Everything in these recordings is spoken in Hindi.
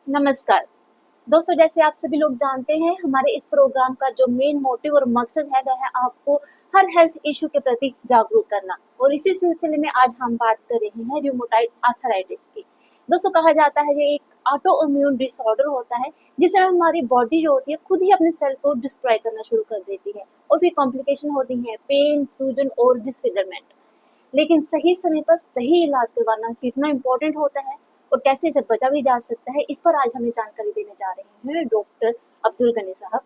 नमस्कार दोस्तों, जैसे आप सभी लोग जानते हैं, हमारे इस प्रोग्राम का जो मेन मोटिव और मकसद है वह है आपको हर हेल्थ इशू के प्रति जागरूक करना। और इसी सिलसिले में आज हम बात कर रहे हैं रूमेटॉइड आर्थराइटिस की। दोस्तों, कहा जाता है ये एक ऑटो इम्यून डिसऑर्डर होता है जिसमें हमारी बॉडी जो होती है खुद ही अपने सेल को डिस्ट्रॉय करना शुरू कर देती है और फिर कॉम्प्लिकेशन होती है पेन, सूजन और डिसफिगरमेंट। लेकिन सही समय पर सही इलाज करवाना कितना इम्पोर्टेंट होता है और कैसे इसे बचा भी जा सकता है, इस पर आज हमें जानकारी देने जा रहे हैं डॉक्टर अब्दुल गनी साहब,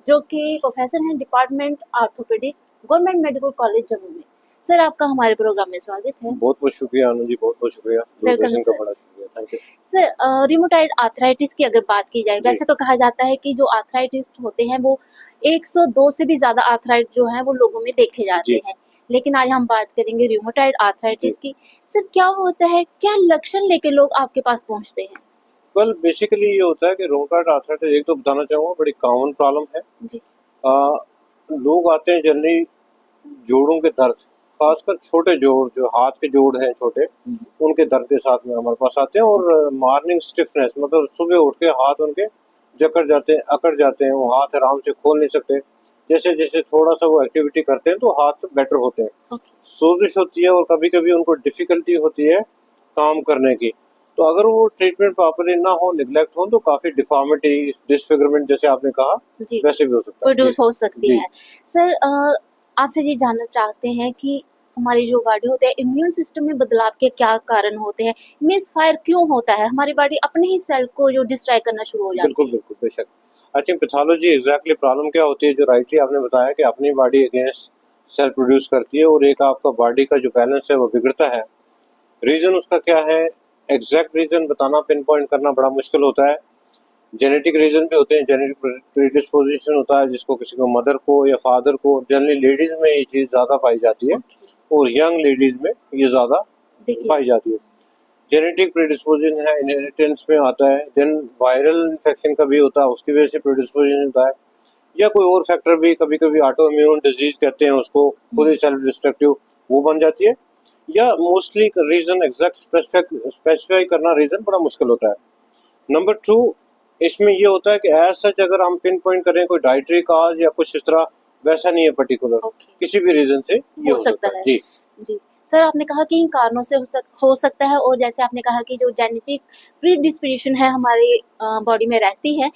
जो कि प्रोफेसर हैं department orthopaedic, government medical college Jammu में। सर, आपका हमारे प्रोग्राम में स्वागत है। बहुत बहुत शुक्रिया आनंद जी, बहुत बहुत शुक्रिया। वेलकम का बड़ा शुक्रिया, thank you sir. Rheumatoid arthritis की अगर बात की जाए, वैसे तो कहा जाता है कि जो आर्थराइटिस होते हैं वो 102 से भी ज्यादा आर्थराइट जो है वो लोगों में देखे जाते हैं। लेकिन आज हम बात करेंगे रूमेटॉइड आर्थराइटिस की। सर, क्या होता है, क्या लक्षण लेके लोग आपके पास पहुंचते हैं? वेल बेसिकली ये होता है कि रूमेटॉइड आर्थराइटिस एक तो बताना चाहूँगा बड़ी कॉमन प्रॉब्लम है जी। लोग आते हैं जनरली जोड़ों के दर्द, खासकर छोटे जोड़ जो हाथ के जोड़ हैं छोटे, उनके दर्द के साथ में हमारे पास आते हैं। और मॉर्निंग स्टिफनेस, मतलब सुबह उठ के हाथ उनके जकड़ जाते हैं, अकड़ जाते हैं, वो हाथ आराम से खोल नहीं सकते। जैसे जैसे थोड़ा सा वो एक्टिविटी करते हैं तो हाथ बेटर होते हैं। सोजिश होती है और कभी कभी उनको डिफिकल्टी होती है काम करने की। तो अगर वो ट्रीटमेंट प्रॉपरली ना हो, निगलेक्ट हो, तो काफी डिफॉर्मिटी, डिसफिगरमेंट जैसे आपने कहा वैसे भी हो सकता है, प्रोड्यूस हो सकती है। सर, आपसे ये जानना चाहते हैं कि हमारी जो बॉडी होती है, इम्यून सिस्टम में बदलाव के क्या कारण होते हैं? मिसफायर क्यों होता है? हमारी बॉडी अपने ही सेल को जो डिस्ट्रॉय करना शुरू हो जाती है। बिल्कुल बिल्कुल, बेशक। I think pathology exactly problem क्या होती है, जो राइटली आपने बताया कि अपनी बॉडी अगेंस्ट सेल प्रोड्यूस करती है और एक आपका बॉडी का जो बैलेंस है वो बिगड़ता है। रीजन उसका क्या है, एग्जैक्ट रीजन बताना, पिन पॉइंट करना बड़ा मुश्किल होता है। जेनेटिक रीजन भी होते हैं, जेनेटिक प्रीडिस्पोजिशन होता है, जिसको किसी को मदर को या फादर को, जनरली लेडीज में ये चीज ज्यादा पाई जाती है और यंग लेडीज में ये ज्यादा पाई जाती है। जेनेटिक प्रीडिस्पोजिशन है, इनहेरिटेंस में आता है। देन वायरल इन्फेक्शन का भी होता है, उसकी वजह से प्रीडिस्पोजिशन होता है, या कोई और फैक्टर भी, कभी कभी ऑटो इम्यून डिजीज कहते हैं उसको, खुद ही सेल्फ डिस्ट्रक्टिव वो बन जाती है। या मोस्टली रीजन एग्जैक्ट स्पेसिफाई करना रीजन बड़ा मुश्किल होता है। नंबर 2, इसमें ये होता है कि एज सच अगर हम पिन पॉइंट करें कोई डाइटरी काज या कुछ इस तरह, वैसा नहीं है पर्टिकुलर, किसी भी रीजन से ये हो सकता है। जी जी। सर, आपने कहा कि इन कारणों से हो सकता है, और जैसे आपने कहा कि जो जेनेटिक प्रीडिस्पोजिशन है हमारी बॉडी में रहती है,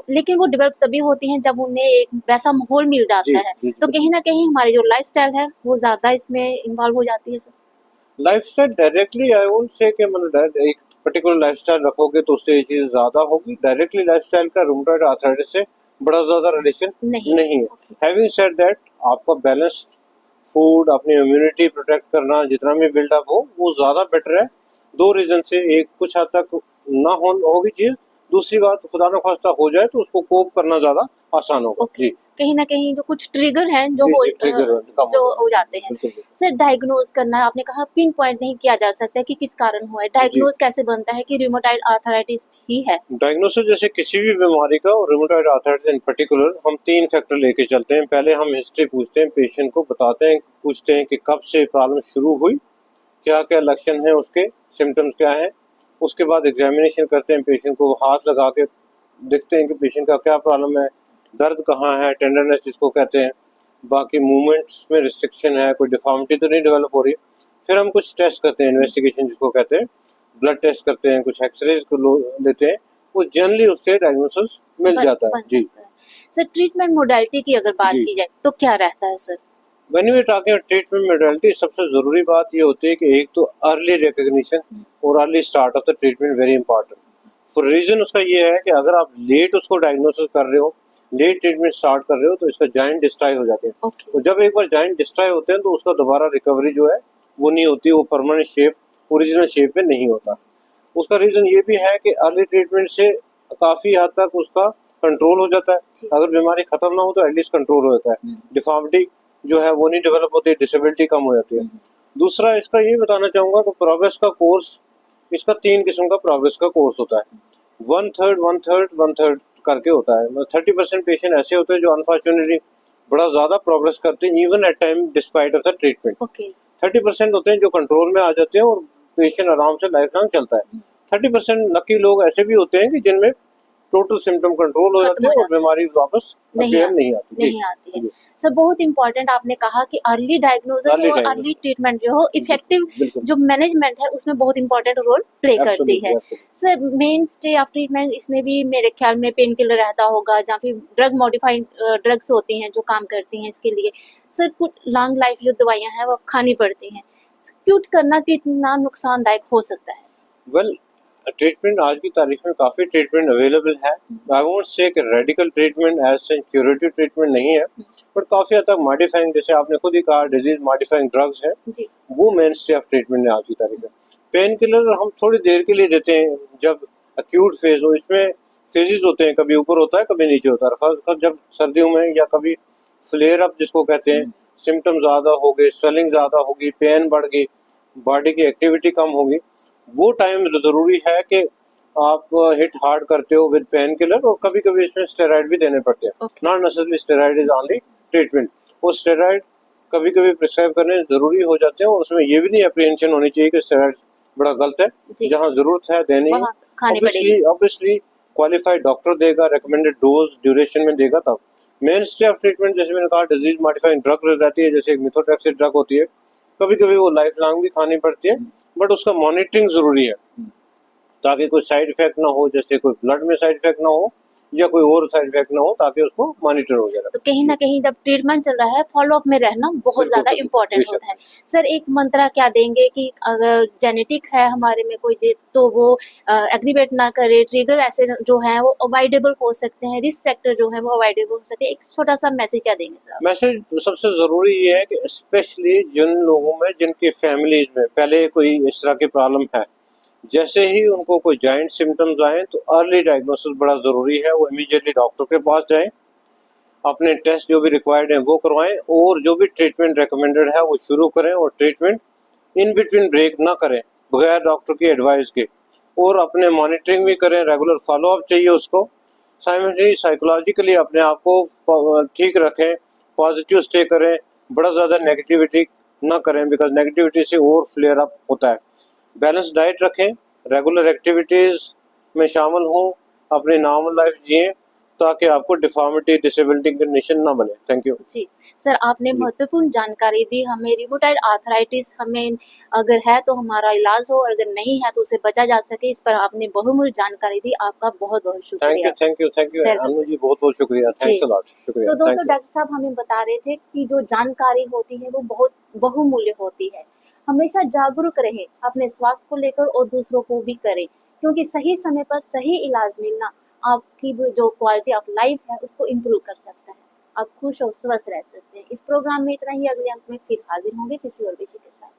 लेकिन वो डेवलप तभी होती है जब उन्हें एक वैसा माहौल मिल जाता है। तो कहीं ना कहीं हमारी जो लाइफस्टाइल है वो ज्यादा इसमें इन्वॉल्व हो जाती है। Sir, lifestyle directly I won't say कि मतलब एक पर्टिकुलर लाइफस्टाइल रखोगे तो उससे ये चीज ज्यादा होगी। डायरेक्टली लाइफस्टाइल का रूमेटॉइड आर्थराइटिस से बड़ा ज्यादा रिलेशन नहीं है। हैविंग सेड दैट, आपका बैलेंस फूड, अपनी इम्यूनिटी प्रोटेक्ट करना जितना भी बिल्डअप हो वो ज्यादा बेटर है। 2 रीजन से, एक कुछ हद तक ना होगी चीज, दूसरी बात खुदा न खास्ता हो जाए तो उसको कोप करना ज्यादा आसान होगा। जी, कहीं ना कहीं जो कुछ ट्रिगर हैं जो हो जाते हैं। सर, डायग्नोज करना, आपने कहा पिन पॉइंट नहीं किया जा सकता कि किस कारण हुआ है, डायग्नोज कैसे बनता है कि रूमेटॉइड आर्थराइटिस ही है? डायग्नोसिस जैसे किसी भी बीमारी का और रूमेटॉइड आर्थराइटिस इन पर्टिकुलर, हम 3 फैक्टर लेके चलते हैं। पहले हम हिस्ट्री पूछते हैं, पेशेंट को बताते हैं, पूछते हैं कि कब से प्रॉब्लम शुरू हुई, क्या क्या लक्षण है उसके, सिम्टम्स क्या है। उसके बाद एग्जामिनेशन करते हैं, पेशेंट को हाथ लगा के देखते हैं कि पेशेंट का क्या प्रॉब्लम है, दर्द कहाँ है, टेंडरनेस जिसको कहते हैं, बाकी मूवमेंट्स में रिस्ट्रिक्शन है, कोई डिफॉर्मिटी तो नहीं डेवलप हो रही। फिर हम कुछ टेस्ट करते हैं, इन्वेस्टिगेशन जिसको कहते हैं, ब्लड टेस्ट करते हैं, कुछ एक्सरेज को लेते हैं, वो जनरली उससे डायग्नोसिस मिल जाता है। जी सर, ट्रीटमेंट मोडालिटी की अगर बात की जाए तो क्या रहता है? Sir, when we talking treatment modality, सबसे जरूरी बात ये होती है कि एक तो अर्ली रिकॉग्निशन और early start of the treatment very important. For reason उसका ये है कि अगर आप लेट उसको डायग्नोसिस कर रहे हो, लेट ट्रीटमेंट स्टार्ट कर रहे हो, तो इसका जॉइंट डिस्ट्रॉय हो जाते हैं। तो जब एक बार जॉइंट डिस्ट्रॉय होते हैं तो उसका दोबारा रिकवरी जो है वो नहीं होती, वो परमानेंट शेप, ओरिजिनल शेप में नहीं होता। उसका रीजन ये भी है कि अर्ली ट्रीटमेंट से काफी हद तक उसका कंट्रोल हो जाता है। अगर बीमारी खत्म ना हो तो एटलीस्ट कंट्रोल हो जाता है, डिफॉर्मिटी जो है वो नहीं डेवलप होती, डिसेबिलिटी कम हो जाती है। दूसरा, इसका ये बताना चाहूंगा कि प्रोग्रेस का कोर्स, इसका 3 किस्म का प्रोग्रेस का कोर्स होता है। 1/3 1/3 1/3 करके होता है। 30% पेशेंट ऐसे होते हैं जो अनफॉर्चुनेटली बड़ा ज्यादा प्रोग्रेस करते हैं, even at time despite of the treatment. 30% होते हैं जो कंट्रोल में आ जाते हैं और पेशेंट आराम से लाइफ लॉन्ग चलता है। 30% लकी लोग ऐसे भी होते हैं कि जिनमें टोटल सिम्टम कंट्रोल हो खत्म जाते हो हैं और जाता है, बीमारी वापस नहीं अपीयर आती, नहीं आती। जी नहीं आती है। जी, सर बहुत इम्पोर्टेंट आपने कहा कि अर्ली डायग्नोसिस अर्ली और टाइम। अर्ली ट्रीटमेंट जो हो जी इफेक्टिव बिल्कुल, जो मैनेजमेंट है उसमें बहुत इम्पोर्टेंट रोल प्ले करती है। Absolutely absolutely. Sir main stay of treatment इसमें भी मेरे ख्याल में पेन किलर रहता होगा या फिर ड्रग मॉडिफाइड ड्रग्स होती हैं जो काम करती हैं इसके लिए। सर कुछ लॉन्ग लाइफ जो दवाइयाँ हैं वो खानी पड़ती हैं। क्यूट करना कितना नुकसानदायक हो सकता है? वेल, ट्रीटमेंट आज की तारीख में काफ़ी ट्रीटमेंट अवेलेबल है। आई वोंट से कि radical treatment as such curative treatment नहीं है, बट काफ़ी हद तक मॉडिफाइंग, जैसे आपने खुद ही कहा, डिजीज मॉडिफाइंग ड्रग्स हैं, जी, वो मेन स्टे ऑफ ट्रीटमेंट है आज की तारीख में। पेन किलर हम थोड़ी देर के लिए देते हैं जब अक्यूट फेज हो। इसमें फेजेस होते हैं, कभी ऊपर होता है कभी नीचे होता है। खासकर जब सर्दियों में या कभी फ्लेयर अप जिसको कहते हैं, सिम्टम ज़्यादा हो गए, स्वेलिंग ज़्यादा होगी, पेन बढ़ गई, बॉडी की एक्टिविटी कम होगी, वो टाइम ज़रूरी है कि आप हिट हार्ड करते हो विद पेन किलर, और कभी कभी इसमें स्टेरॉइड भी देने पड़ते हैं। Okay, not necessarily steroid is only treatment. वो स्टेरॉइड कभी कभी प्रिस्क्राइब करने ज़रूरी हो जाते हैं, और उसमें ये भी नहीं अप्रीहेंशन होनी चाहिए कि स्टेरॉइड बड़ा गलत है। जी, जहाँ ज़रूरत है देनी है, वहाँ खानी पड़ेगी। ऑब्वियसली ऑब्वियसली क्वालिफाइड डॉक्टर देगा, रिकमेंडेड डोज ड्यूरेशन में देगा तब। मेन स्टे ऑफ ट्रीटमेंट, जैसे मैंने कहा, डिजीज मॉडिफाइंग ड्रग रहती है, जैसे एक मिथोट्रेक्सिड ड्रग होती है, कभी कभी वो लाइफ लॉन्ग भी खानी पड़ती है, बट उसका मॉनिटरिंग ज़रूरी है ताकि कोई साइड इफेक्ट ना हो, जैसे कोई ब्लड में साइड इफेक्ट ना हो या कोई और साइड इफेक्ट ना हो, ताकि उसको मॉनिटर हो जाए। तो कहीं न जी, कहीं जब ट्रीटमेंट चल रहा है फॉलो अप में रहना बहुत बिल्कुल ज़्यादा बिल्कुल, इम्पोर्टेंट बेशक। होता है। सर एक मंत्रा क्या देंगे कि अगर जेनेटिक है हमारे में कोई चीज़ तो वो एग्रीवेट ना करे, ट्रिगर ऐसे जो हैं वो अवॉइडेबल हो सकते हैं, रिस्क फैक्टर जो हैं वो अवॉइडेबल हो सकते हैं। एक छोटा-सा मैसेज क्या देंगे सर आप? मैसेज सबसे ज़रूरी ये है कि स्पेशली जिन लोगों में, जिनकी फैमिलीज में पहले कोई इस तरह की प्रॉब्लम है, जैसे ही उनको कोई जॉइंट सिम्टम्स आए तो अर्ली डायग्नोसिस बड़ा ज़रूरी है। वो इमीडिएटली डॉक्टर के पास जाएं, अपने टेस्ट जो भी रिक्वायर्ड हैं वो करवाएं, और जो भी ट्रीटमेंट रिकमेंडेड है वो शुरू करें, और ट्रीटमेंट इन बिटवीन ब्रेक ना करें बगैर डॉक्टर की एडवाइस के, और अपने मॉनिटरिंग भी करें, रेगुलर फॉलो अप चाहिए उसको। साइमल्टेनियसली साइकोलॉजिकली अपने आप को ठीक रखें, पॉजिटिव स्टे करें, बड़ा ज़्यादा नेगेटिविटी ना करें, बिकॉज नेगेटिविटी से और फ्लेयर अप होता है। बैलेंस डाइट रखें, रेगुलर एक्टिविटीज़ में शामिल हों, अपनी नॉर्मल लाइफ जिएं, ताकि आपको डिफॉर्मिटी, डिसेबिलिटी कंडीशन ना बने। Thank you. जी, सर आपने जी, महत्वपूर्ण जानकारी दी हमें रिबोटाइड आर्थराइटिस हमें अगर है तो हमारा इलाज हो और अगर नहीं है तो उसे बचा जा सके इस पर आपने बहुमूल्य जानकारी दी। आपका बहुत-बहुत थैंक यू शुक्रिया। Thank you thank you welcome Anu sir. जी, बहुत बहुत शुक्रिया, जी। थैंक्स अ लॉट, शुक्रिया, तो दोस्तों थैंक यू। डॉक्टर साहब हमें बता रहे थे कि जो जानकारी होती है वो बहुत बहुमूल्य होती है। हमेशा जागरूक रहें अपने स्वास्थ्य को लेकर और दूसरों को भी करें क्योंकि सही समय पर सही इलाज मिलना आपकी जो क्वालिटी ऑफ लाइफ है उसको इम्प्रूव कर सकता है। आप खुश और स्वस्थ रह सकते हैं। इस प्रोग्राम में इतना ही। अगले अंक में फिर हाजिर होंगे किसी और विषय के साथ।